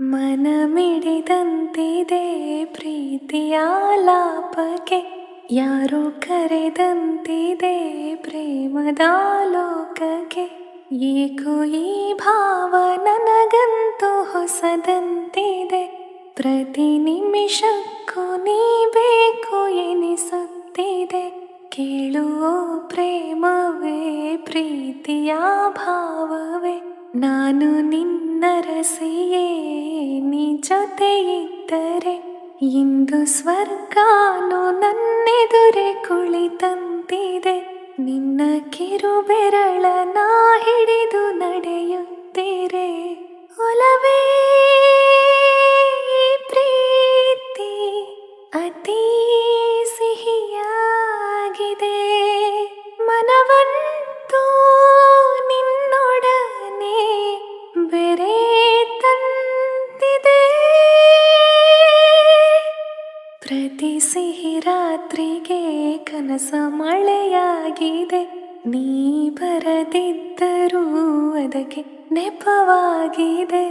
ಮನಮಿಡಿದಂತಿದೆ ಪ್ರೀತಿಯ ಲಾಪಕ್ಕೆ, ಯಾರೋ ಕರೆದಂತಿದೆ ಪ್ರೇಮದ ಲೋಕಕ್ಕೆ. ಏಕೋ ಈ ಭಾವ ನನಗಂತೂ ಹೊಸದಂತಿದೆ, ಪ್ರತಿ ನಿಮಿಷಕ್ಕೂ ನೀ ಬೇಕು ಎನಿಸುತ್ತಿದೆ. ಕೇಳುವ ಪ್ರೇಮವೇ ಪ್ರೀತಿಯ ಭಾವವೇ, ನಾನು ನಿನ್ನ ರಸಿಯೇ ನೀ ಜೊತೆ ಇದ್ದರೆ. ಇಂದು ಸ್ವರ್ಗಾನು ನನ್ನೆದುರೆ ಕುಳಿತಂತಿದೆ, ನಿನ್ನ ಕಿರುಬೆರಳ ನಾ ಹಿಡಿದು ನಡೆಯುತ್ತೀರೆ. ಒಲವೇ ಈ ಪ್ರೀತಿ ಅತೀ ಸಿಹಿಯಾಗಿದೆ, ಮನವಂತೂ ನಿನ್ನೊಡನೆ ಬೆರೆ ತಂದಿದೆ. ಪ್ರತಿ ಸಿಹಿ ರಾತ್ರಿಗೆ ಕನಸ ಮಳೆಯಾಗಿದೆ, ನೀ ಬರದಿದ್ದರೂ ಅದಕ್ಕೆ ನೆಪವಾಗಿದೆ.